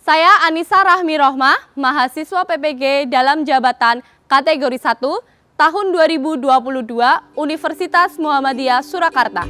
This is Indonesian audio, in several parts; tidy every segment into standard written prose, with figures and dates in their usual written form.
Saya Anissa Rahmi Rohmah, mahasiswa PPG dalam jabatan kategori 1 tahun 2022 Universitas Muhammadiyah Surakarta.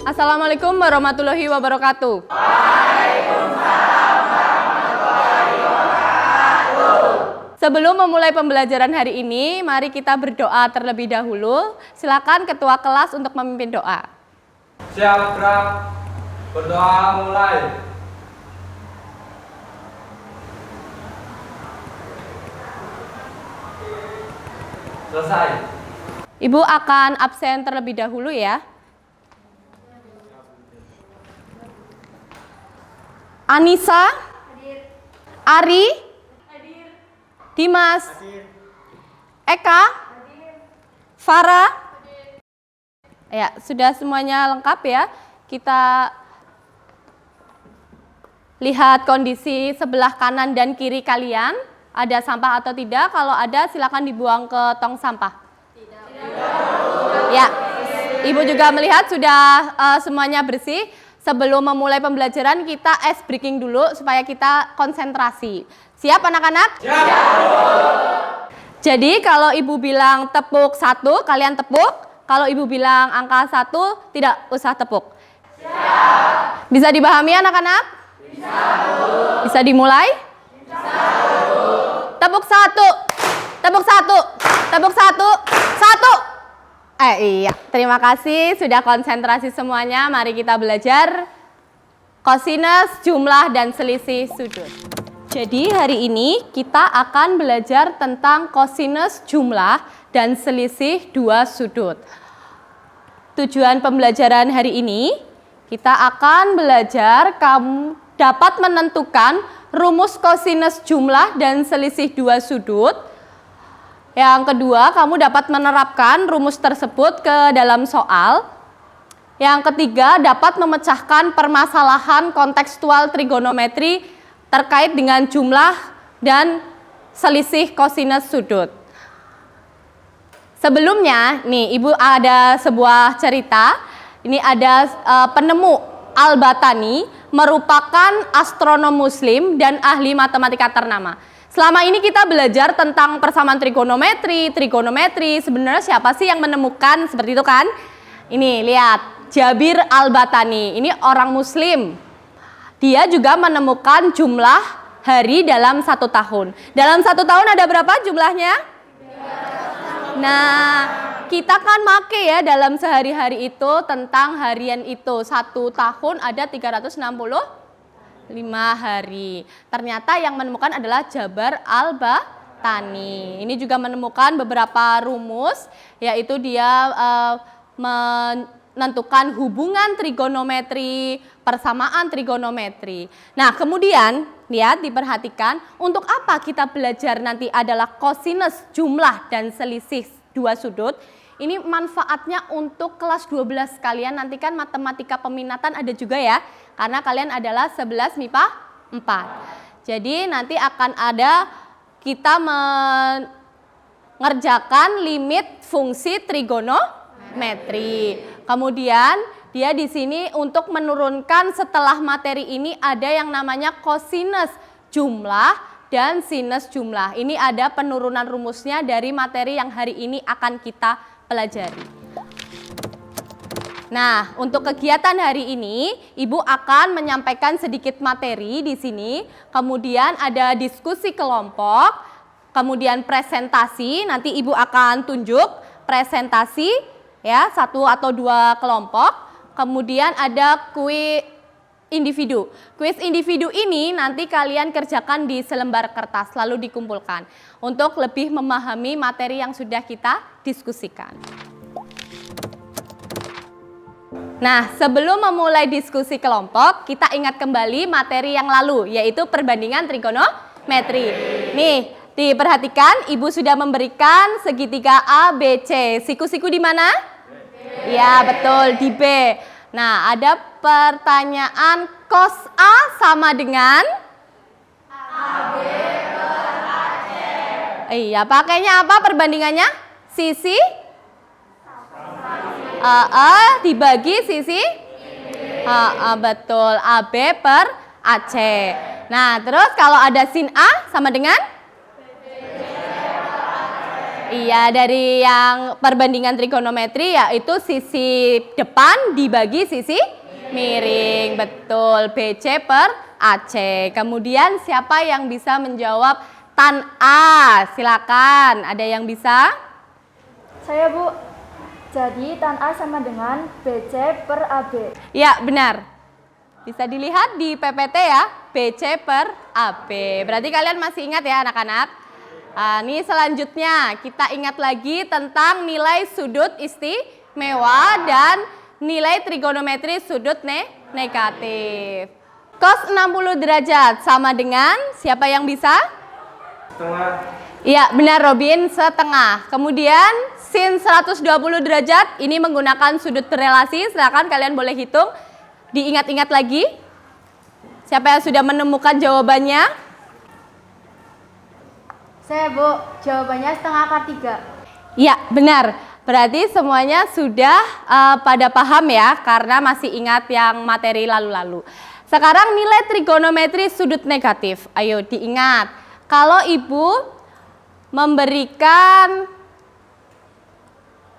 Assalamualaikum warahmatullahi wabarakatuh. Waalaikumsalam warahmatullahi wabarakatuh. Sebelum memulai pembelajaran hari ini, mari kita berdoa terlebih dahulu. Silakan ketua kelas untuk memimpin doa. Siap, gerak. Berdoa mulai. Selesai. Ibu akan absen terlebih dahulu ya. Anissa, hadir. Ari, hadir. Dimas, hadir. Eka, hadir. Farah, hadir. Ya, sudah semuanya lengkap ya. Kita lihat kondisi sebelah kanan dan kiri kalian. Ada sampah atau tidak? Kalau ada, silakan dibuang ke tong sampah. Tidak. Ya, Ibu juga melihat sudah semuanya bersih. Sebelum memulai pembelajaran, kita ice breaking dulu supaya kita konsentrasi. Siap anak-anak? Siap. Jadi kalau Ibu bilang tepuk 1, kalian tepuk. Kalau Ibu bilang angka 1, tidak usah tepuk. Siap. Bisa dipahami anak-anak? Bisa, Bu. Bisa dimulai? Bisa, Bu. Tepuk 1. Tepuk 1. Tepuk 1. 1. Iya, terima kasih sudah konsentrasi semuanya. Mari kita belajar kosinus, jumlah, dan selisih sudut. Jadi hari ini kita akan belajar tentang kosinus, jumlah, dan selisih dua sudut. Tujuan pembelajaran hari ini, kita akan belajar kamu dapat menentukan rumus kosinus jumlah dan selisih dua sudut. Yang kedua, kamu dapat menerapkan rumus tersebut ke dalam soal. Yang ketiga, dapat memecahkan permasalahan kontekstual trigonometri terkait dengan jumlah dan selisih kosinus sudut. Sebelumnya, nih Ibu ada sebuah cerita. Ini ada penemu Al-Batani. merupakan astronom muslim dan ahli matematika ternama. Selama ini kita belajar tentang persamaan trigonometri. Sebenarnya siapa sih yang menemukan seperti itu kan? Ini lihat, Jabir Al-Batani. Ini orang muslim. Dia juga menemukan jumlah hari dalam 1 tahun. Dalam 1 tahun ada berapa jumlahnya? Nah, kita kan make ya dalam sehari-hari itu tentang harian itu. 1 tahun ada 365 hari. Ternyata yang menemukan adalah Jabar Al-Batani. Ini juga menemukan beberapa rumus, yaitu dia menentukan hubungan trigonometri, persamaan trigonometri. Nah, kemudian lihat, diperhatikan, untuk apa kita belajar nanti adalah kosinus jumlah dan selisih dua sudut. Ini manfaatnya untuk kelas 12 kalian, nanti kan matematika peminatan ada juga ya, karena kalian adalah 11 MIPA 4. Jadi nanti akan ada kita mengerjakan limit fungsi trigonometri. Kemudian dia di sini untuk menurunkan setelah materi ini ada yang namanya kosinus jumlah dan sinus jumlah. Ini ada penurunan rumusnya dari materi yang hari ini akan kita pelajari. Nah, untuk kegiatan hari ini, Ibu akan menyampaikan sedikit materi di sini. Kemudian ada diskusi kelompok, kemudian presentasi. Nanti Ibu akan tunjuk presentasi ya, 1 atau 2 kelompok. Kemudian ada kuis individu. Kuis individu ini nanti kalian kerjakan di selembar kertas lalu dikumpulkan untuk lebih memahami materi yang sudah kita diskusikan. Nah, sebelum memulai diskusi kelompok, kita ingat kembali materi yang lalu, yaitu perbandingan trigonometri. Nih, diperhatikan, Ibu sudah memberikan segitiga A, B, C. Siku-siku di mana? Ya, betul, di B. Nah, ada pertanyaan, cos A sama dengan? AB per AC. Iya, pakainya apa perbandingannya? Sisi? Dibagi sisi? Betul, AB per AC. Nah, terus kalau ada sin A sama dengan? Iya, dari yang perbandingan trigonometri yaitu sisi depan dibagi sisi miring. Betul, BC per AC. Kemudian siapa yang bisa menjawab tan A? Silakan, ada yang bisa? Saya, Bu. Jadi tan A sama dengan BC per AB. Ya, benar. Bisa dilihat di PPT ya, BC per AB. Berarti kalian masih ingat ya anak-anak? Ini selanjutnya kita ingat lagi tentang nilai sudut istimewa dan nilai trigonometri sudut negatif. Cos 60 derajat sama dengan siapa yang bisa? Setengah. Iya, benar Robin, setengah. Kemudian sin 120 derajat ini menggunakan sudut berelasi. Silakan kalian boleh hitung. Diingat-ingat lagi. Siapa yang sudah menemukan jawabannya? Saya, Bu. Jawabannya setengah akar 3. Iya, benar. Berarti semuanya sudah pada paham ya, karena masih ingat yang materi lalu-lalu. Sekarang nilai trigonometri sudut negatif. Ayo diingat. Kalau Ibu memberikan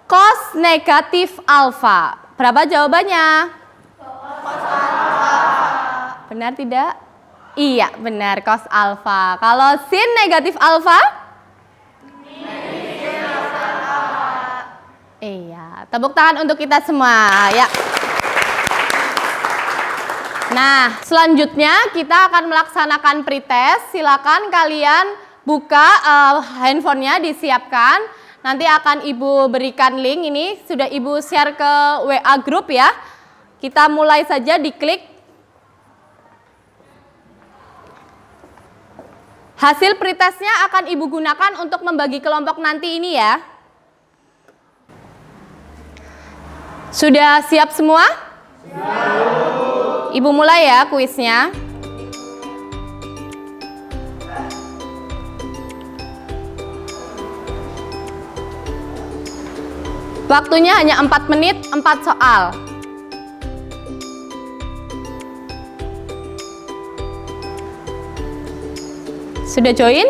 cos negatif alfa, berapa jawabannya? Cos alfa. Benar tidak? Iya, benar, cos alfa. Kalau sin negatif alfa? Iya, tepuk tangan untuk kita semua ya. Nah, selanjutnya kita akan melaksanakan pretest. Silakan kalian buka handphonenya, disiapkan. Nanti akan Ibu berikan link ini, sudah Ibu share ke WA group ya. Kita mulai saja, diklik. Hasil pretestnya akan Ibu gunakan untuk membagi kelompok nanti ini ya. Sudah siap semua? Siap. Ibu mulai ya kuisnya. Waktunya hanya 4 menit, 4 soal. Sudah join?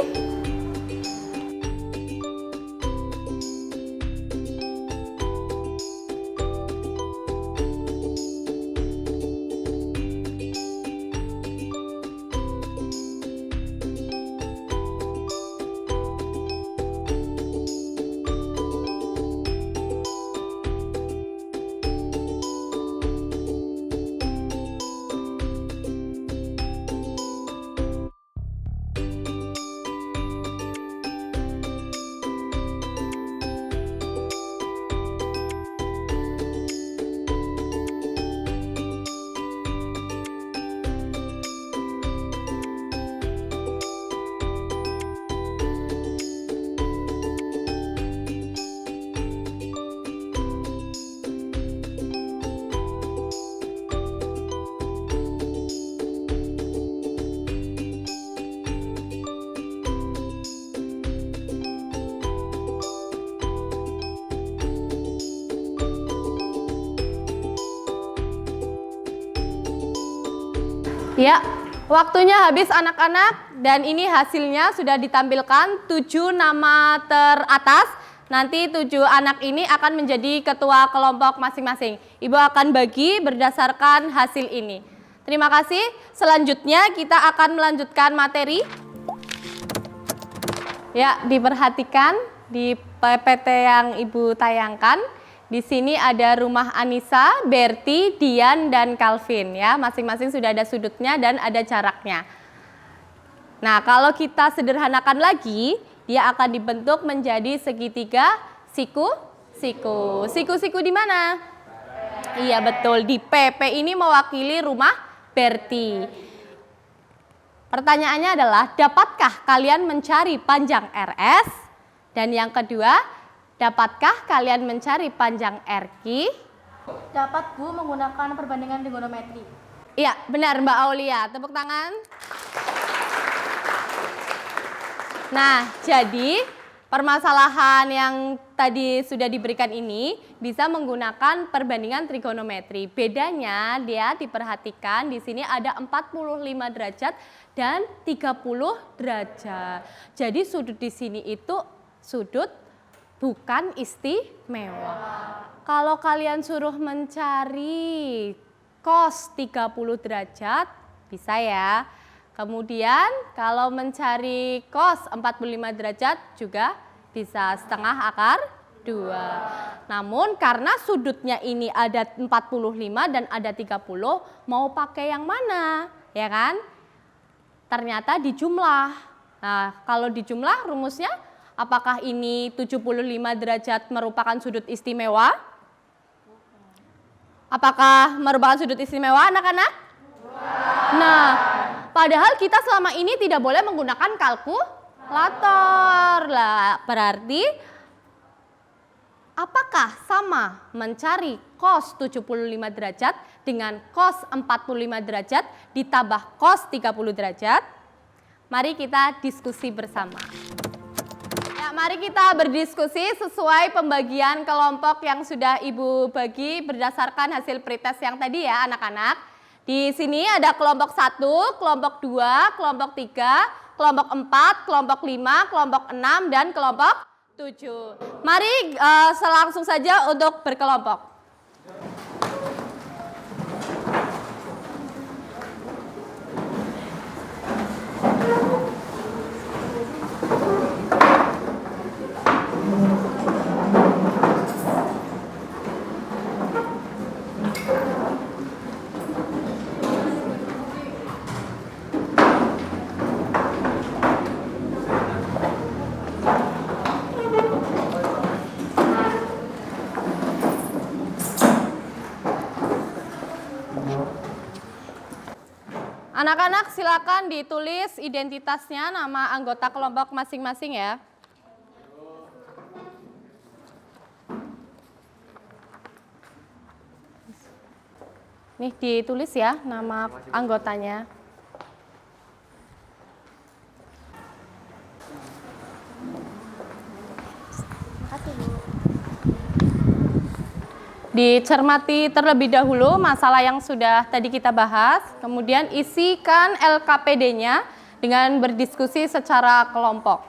Ya, waktunya habis anak-anak dan ini hasilnya sudah ditampilkan 7 nama teratas. Nanti 7 anak ini akan menjadi ketua kelompok masing-masing. Ibu akan bagi berdasarkan hasil ini. Terima kasih. Selanjutnya kita akan melanjutkan materi. Ya, diperhatikan di PPT yang Ibu tayangkan. Di sini ada rumah Anissa, Berti, Dian, dan Calvin ya. Masing-masing sudah ada sudutnya dan ada jaraknya. Nah, kalau kita sederhanakan lagi, dia akan dibentuk menjadi segitiga siku-siku. Siku-siku di mana? Iya betul, di PP ini mewakili rumah Berti. Pertanyaannya adalah, dapatkah kalian mencari panjang RS? Dan yang kedua, dapatkah kalian mencari panjang RQ? Dapat Bu, menggunakan perbandingan trigonometri. Iya, benar Mbak Aulia. Tepuk tangan. Nah, jadi permasalahan yang tadi sudah diberikan ini bisa menggunakan perbandingan trigonometri. Bedanya dia diperhatikan di sini ada 45 derajat dan 30 derajat. Jadi sudut di sini itu sudut bukan istimewa. Kalau kalian suruh mencari cos 30 derajat, bisa ya. Kemudian kalau mencari cos 45 derajat juga bisa, setengah akar 2. Namun karena sudutnya ini ada 45 dan ada 30, mau pakai yang mana? Ya kan? Ternyata dijumlah. Nah, kalau dijumlah rumusnya, apakah ini 75 derajat merupakan sudut istimewa? Apakah merupakan sudut istimewa anak-anak? Nah, padahal kita selama ini tidak boleh menggunakan kalkulator. Lah, berarti apakah sama mencari cos 75 derajat dengan cos 45 derajat ditambah cos 30 derajat? Mari kita diskusi bersama. Mari kita berdiskusi sesuai pembagian kelompok yang sudah Ibu bagi berdasarkan hasil pretest yang tadi ya anak-anak. Di sini ada kelompok 1, kelompok 2, kelompok 3, kelompok 4, kelompok 5, kelompok 6, dan kelompok 7. Mari langsung saja untuk berkelompok. Anak-anak silakan ditulis identitasnya, nama anggota kelompok masing-masing ya. Nih ditulis ya nama anggotanya. Dicermati terlebih dahulu masalah yang sudah tadi kita bahas, kemudian isikan LKPD-nya dengan berdiskusi secara kelompok.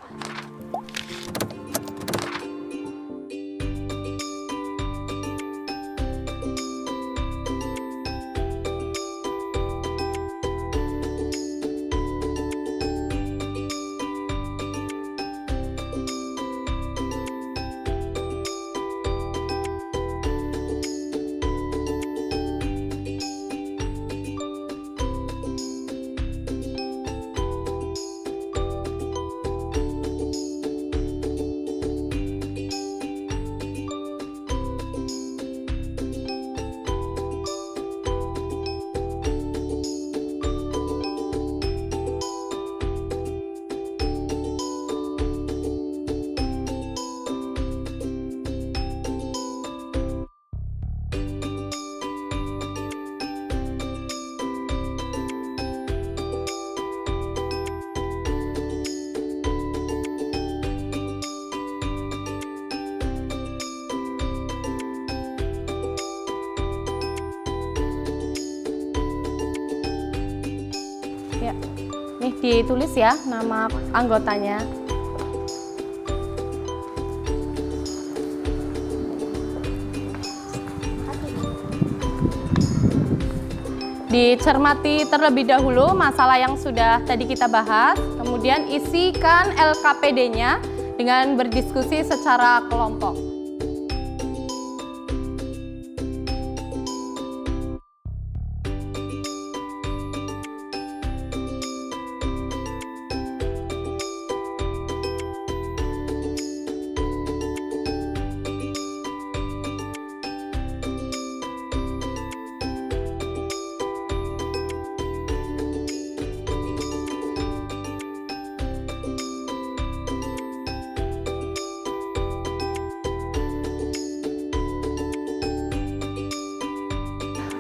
Ya, nih ditulis ya nama anggotanya. Dicermati terlebih dahulu masalah yang sudah tadi kita bahas, kemudian isikan LKPD-nya dengan berdiskusi secara kelompok.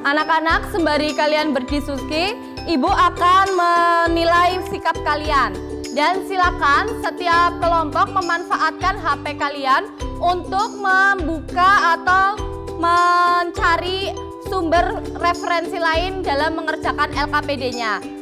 Anak-anak, sembari kalian berdiskusi, Ibu akan menilai sikap kalian. Dan silakan setiap kelompok memanfaatkan HP kalian untuk membuka atau mencari sumber referensi lain dalam mengerjakan LKPD-nya.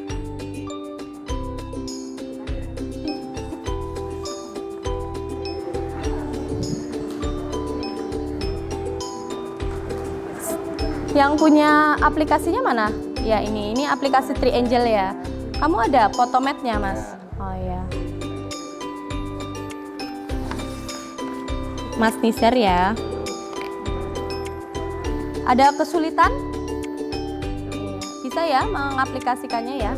Yang punya aplikasinya mana? Ya ini aplikasi Triangle ya. Kamu ada Photomat-nya, Mas? Oh ya. Mas Nisar ya. Ada kesulitan? Bisa ya mengaplikasikannya ya.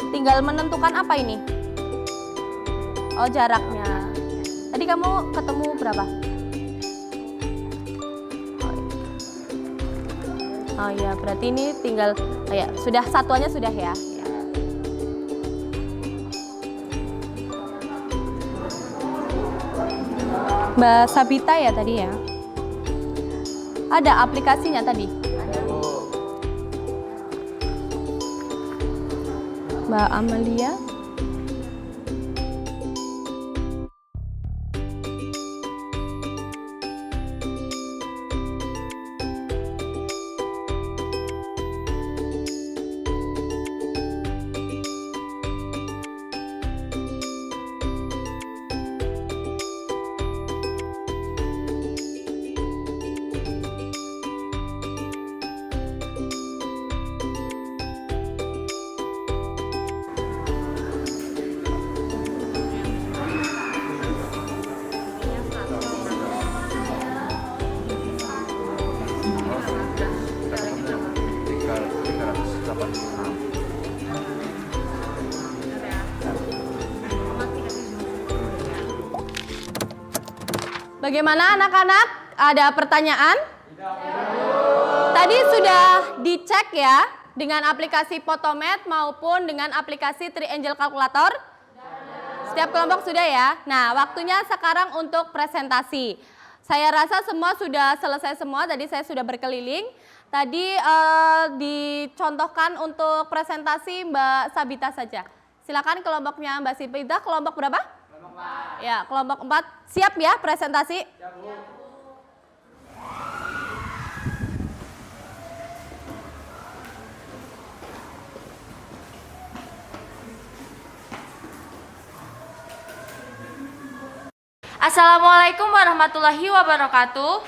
Tinggal menentukan apa ini? Oh, jaraknya. Tadi kamu ketemu berapa? Oh iya, berarti ini tinggal sudah satuannya sudah ya. Mbak Sabita ya tadi ya. Ada aplikasinya tadi. Mbak Amalia. Bagaimana anak-anak? Ada pertanyaan? Tadi sudah dicek ya dengan aplikasi Photomat maupun dengan aplikasi Triangle Calculator? Setiap kelompok sudah ya? Nah, waktunya sekarang untuk presentasi. Saya rasa semua sudah selesai semua, tadi saya sudah berkeliling. Tadi dicontohkan untuk presentasi Mbak Sabita saja. Silakan kelompoknya Mbak Sabita, kelompok berapa? Kelompok 4. Ya, kelompok 4. Siap ya presentasi? Siap, Bu. Assalamualaikum warahmatullahi wabarakatuh.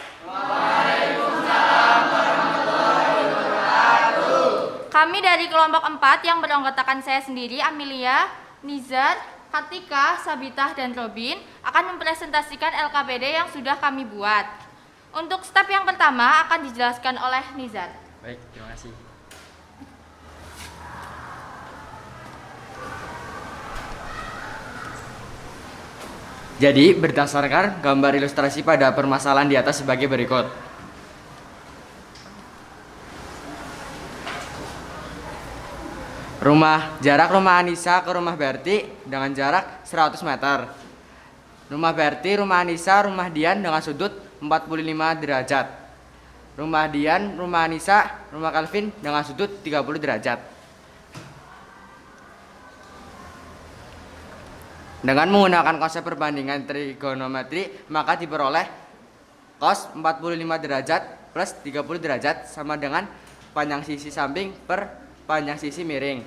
Kami dari kelompok 4 yang beranggotakan saya sendiri, Amelia, Nizar, Kartika, Sabitah, dan Robin akan mempresentasikan LKPD yang sudah kami buat. Untuk step yang pertama akan dijelaskan oleh Nizar. Baik, terima kasih. Jadi, berdasarkan gambar ilustrasi pada permasalahan di atas sebagai berikut. Jarak rumah Anissa ke rumah Berti dengan jarak 100 meter. Rumah Berti, rumah Anissa, rumah Dian dengan sudut 45 derajat. Rumah Dian, rumah Anissa, rumah Calvin dengan sudut 30 derajat. Dengan menggunakan konsep perbandingan trigonometri, maka diperoleh cos 45 derajat plus 30 derajat sama dengan panjang sisi samping per panjang sisi miring.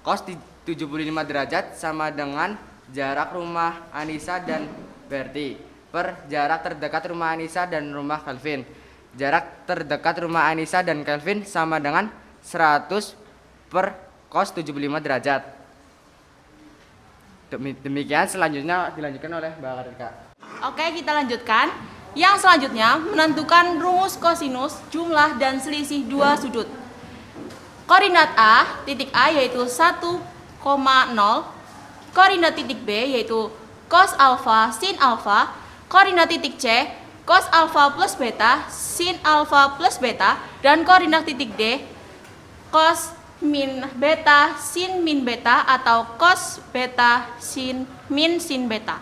Cos 75 derajat sama dengan jarak rumah Anissa dan Berti per jarak terdekat rumah Anissa dan rumah Calvin. Jarak terdekat rumah Anissa dan Calvin sama dengan 100 per cos 75 derajat. Demikian, selanjutnya dilanjutkan oleh Mbak Karika. Oke, kita lanjutkan. Yang selanjutnya menentukan rumus kosinus, jumlah, dan selisih dua sudut. Koordinat A, titik A yaitu 1,0. Koordinat titik B yaitu cos alfa sin alfa. Koordinat titik C, cos alfa plus beta sin alfa plus beta. Dan koordinat titik D, cos min beta sin min beta atau cos beta sin min sin beta.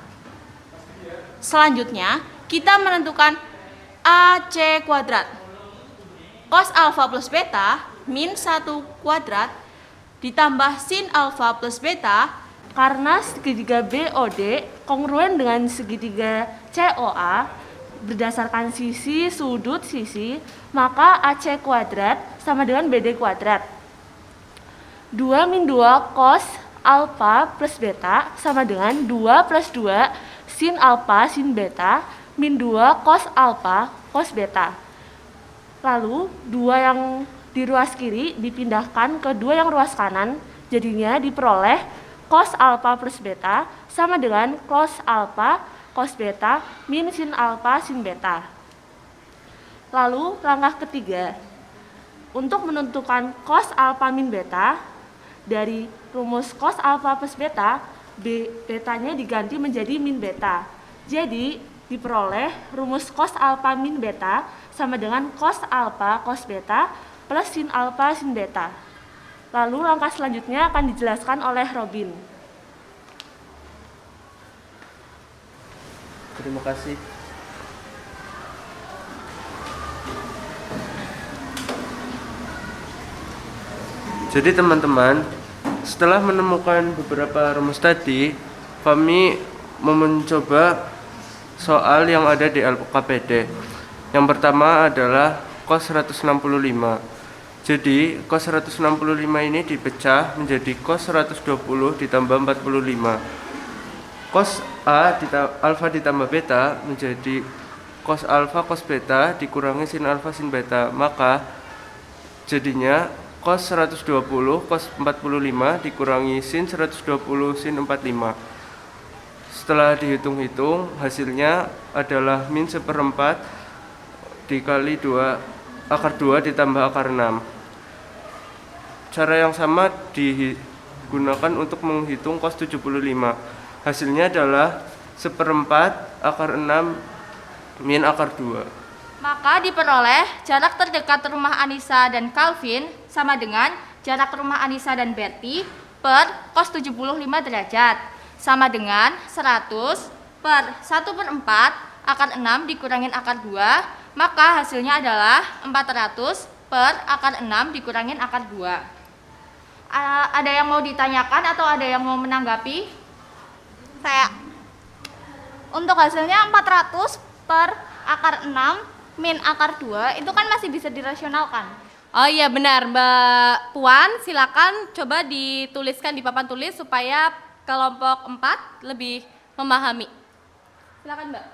Selanjutnya, kita menentukan AC kuadrat. Cos alfa plus beta min 1 kuadrat ditambah sin alfa plus beta, karena segitiga BOD kongruen dengan segitiga COA berdasarkan sisi sudut sisi, maka AC kuadrat sama dengan BD kuadrat. 2 min 2 cos alfa plus beta sama dengan 2 plus 2 sin alfa sin beta min 2 cos alfa cos beta. Lalu 2 yang di ruas kiri dipindahkan ke 2 yang ruas kanan, jadinya diperoleh cos alfa plus beta sama dengan cos alfa cos beta min sin alfa sin beta. Lalu langkah ketiga, untuk menentukan cos alfa min beta, dari rumus cos alfa plus beta, betanya diganti menjadi min beta. Jadi diperoleh rumus cos alfa min beta sama dengan cos alfa cos beta plus sin alfa sin beta. Lalu langkah selanjutnya akan dijelaskan oleh Robin. Terima kasih. Jadi teman-teman, setelah menemukan beberapa rumus tadi, kami mencoba soal yang ada di LKPD. Yang pertama adalah cos 165. Jadi cos 165 ini dipecah menjadi cos 120 ditambah 45. Cos alfa ditambah beta menjadi cos alfa cos beta dikurangi sin alfa sin beta. Maka jadinya cos 120 cos 45 dikurangi sin 120 sin 45. Setelah dihitung-hitung, hasilnya adalah min 1/4 dikali 2 akar 2 ditambah akar 6. Cara yang sama digunakan untuk menghitung cos 75. Hasilnya adalah 1/4 akar 6 min akar 2. Maka diperoleh jarak terdekat rumah Anissa dan Calvin sama dengan jarak rumah Anissa dan Berti per cos 75 derajat sama dengan 100 per 1/4 akar 6 dikurangin akar 2, maka hasilnya adalah 400 per akar 6 dikurangin akar 2. Ada yang mau ditanyakan atau ada yang mau menanggapi? Saya. Untuk hasilnya 400 per akar 6 min akar 2 itu kan masih bisa dirasionalkan. Oh iya benar, Mbak Puan, silakan coba dituliskan di papan tulis supaya kelompok 4 lebih memahami. Silakan Mbak.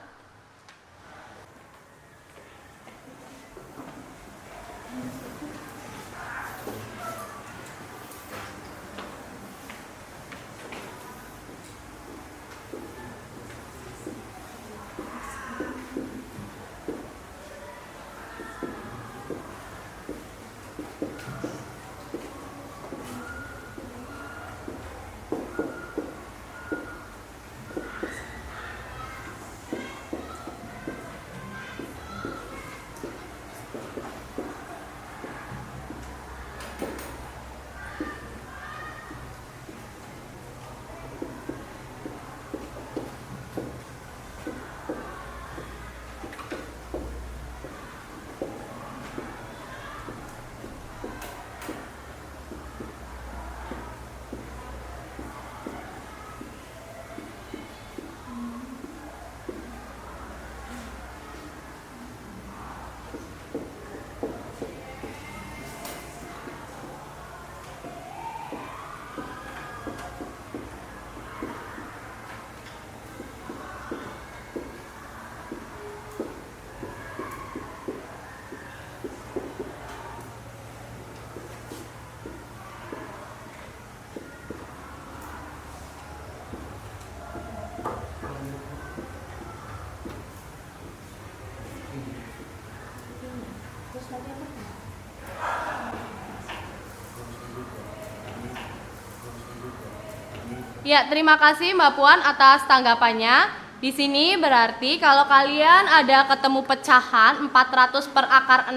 Ya, terima kasih Mbak Puan atas tanggapannya. Di sini berarti kalau kalian ada ketemu pecahan 400 per akar 6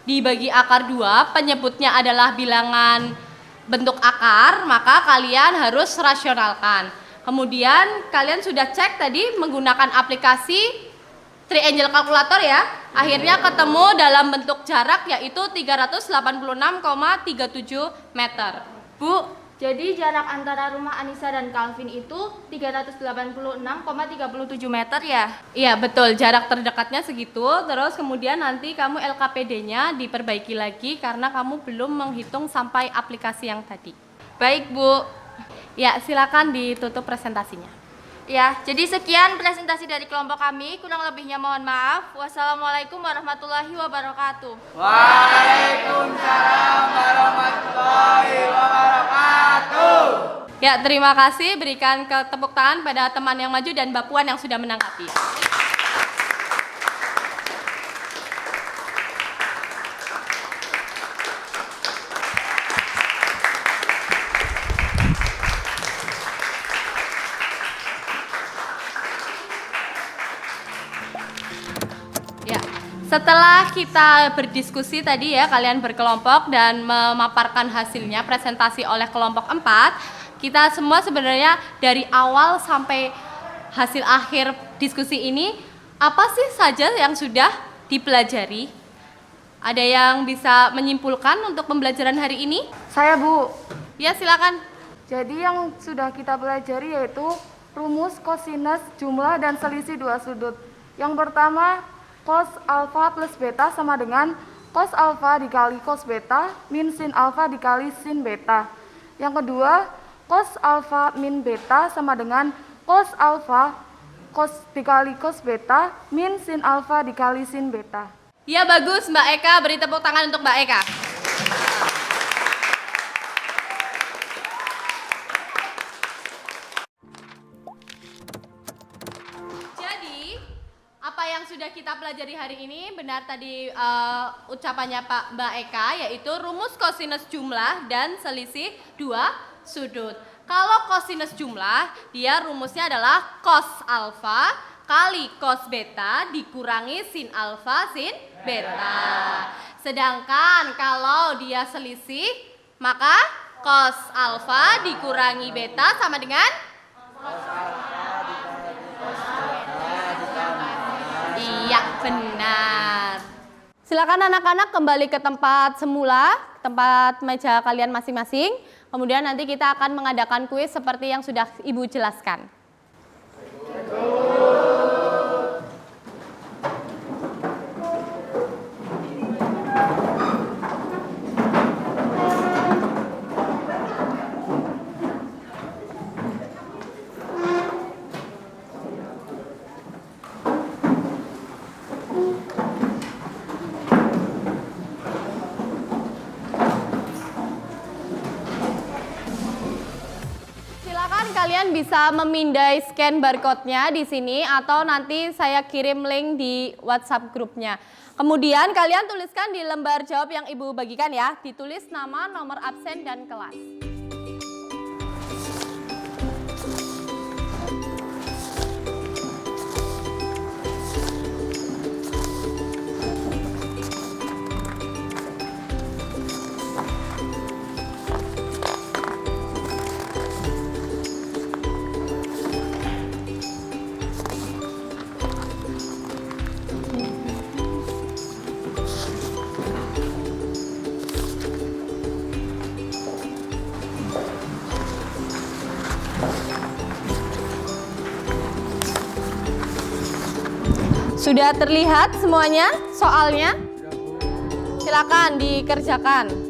dibagi akar 2, penyebutnya adalah bilangan bentuk akar, maka kalian harus rasionalkan. Kemudian kalian sudah cek tadi menggunakan aplikasi Triangle Calculator ya. Akhirnya ketemu dalam bentuk jarak yaitu 386,37 meter. Bu, jadi jarak antara rumah Anissa dan Calvin itu 386,37 meter ya? Iya betul, jarak terdekatnya segitu. Terus kemudian nanti kamu LKPD-nya diperbaiki lagi karena kamu belum menghitung sampai aplikasi yang tadi. Baik Bu. Ya silakan ditutup presentasinya. Ya, jadi sekian presentasi dari kelompok kami. Kurang lebihnya mohon maaf. Wassalamualaikum warahmatullahi wabarakatuh. Waalaikumsalam warahmatullahi wabarakatuh. Ya terima kasih, berikan tepuk tangan pada teman yang maju dan Mbak Puan yang sudah menanggapi. Setelah kita berdiskusi tadi ya, kalian berkelompok dan memaparkan hasilnya presentasi oleh kelompok 4, kita semua sebenarnya dari awal sampai hasil akhir diskusi ini, apa sih saja yang sudah dipelajari? Ada yang bisa menyimpulkan untuk pembelajaran hari ini? Saya Bu. Ya silakan. Jadi yang sudah kita pelajari yaitu rumus kosinus jumlah dan selisih dua sudut. Yang pertama, cos alfa plus beta sama dengan cos alfa dikali cos beta min sin alfa dikali sin beta. Yang kedua, cos alfa min beta sama dengan cos alfa cos dikali cos beta min sin alfa dikali sin beta. Ya bagus Mbak Eka, beri tepuk tangan untuk Mbak Eka. Apa yang sudah kita pelajari hari ini benar tadi ucapannya Mbak Eka, yaitu rumus kosinus jumlah dan selisih dua sudut. Kalau kosinus jumlah, dia rumusnya adalah cos alfa kali cos beta dikurangi sin alfa sin beta. Sedangkan kalau dia selisih, maka cos alfa dikurangi beta sama dengan iya, benar. Silakan anak-anak kembali ke tempat semula, tempat meja kalian masing-masing. Kemudian nanti kita akan mengadakan kuis seperti yang sudah Ibu jelaskan. bisa memindai scan barcode-nya di sini atau nanti saya kirim link di WhatsApp grupnya. Kemudian kalian tuliskan di lembar jawab yang Ibu bagikan ya, ditulis nama, nomor absen, dan kelas. Sudah terlihat semuanya soalnya? Silakan dikerjakan.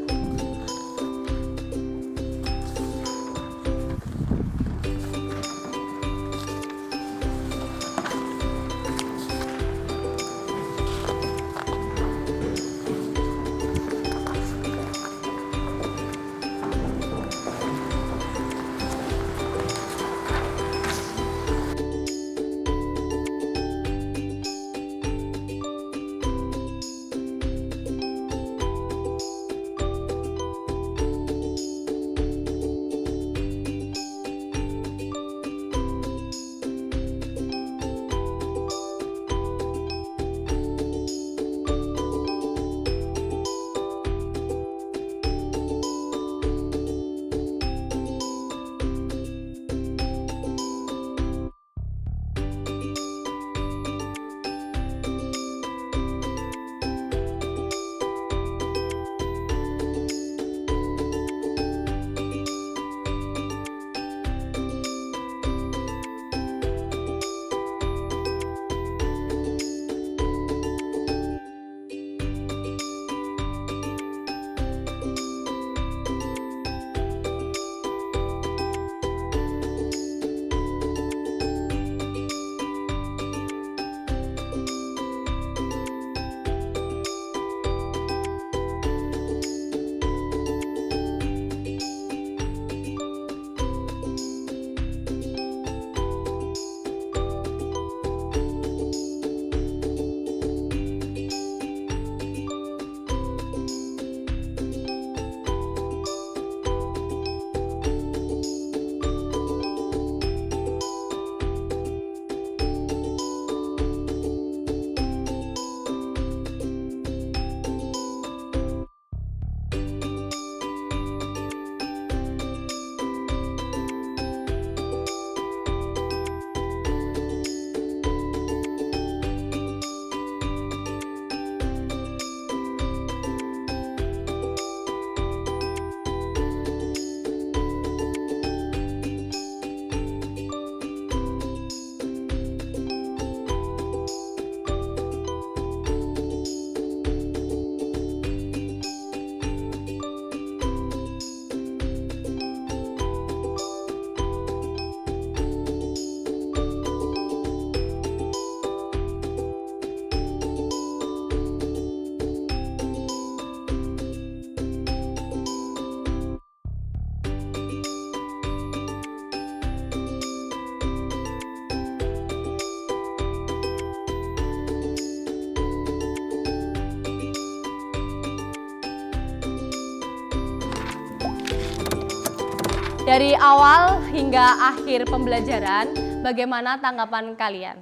Dari awal hingga akhir pembelajaran, bagaimana tanggapan kalian?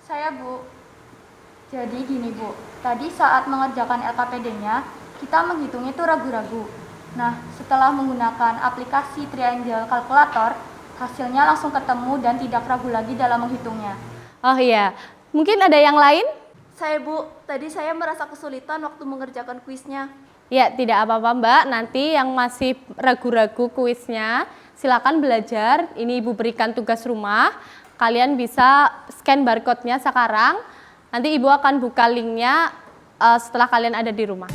Saya Bu, jadi gini Bu, tadi saat mengerjakan LKPD-nya, kita menghitungnya itu ragu-ragu. Nah, setelah menggunakan aplikasi Triangle Calculator, hasilnya langsung ketemu dan tidak ragu lagi dalam menghitungnya. Oh iya, mungkin ada yang lain? Saya Bu, tadi saya merasa kesulitan waktu mengerjakan kuisnya. Ya, tidak apa-apa Mbak, nanti yang masih ragu-ragu kuisnya, silakan belajar. Ini Ibu berikan tugas rumah. Kalian bisa scan barcode-nya sekarang. Nanti Ibu akan buka linknya setelah kalian ada di rumah.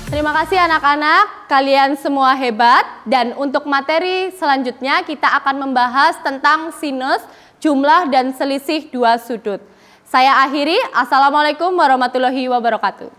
Terima kasih anak-anak, kalian semua hebat. Dan untuk materi selanjutnya kita akan membahas tentang sinus, jumlah, dan selisih dua sudut. Saya akhiri, Assalamualaikum warahmatullahi wabarakatuh.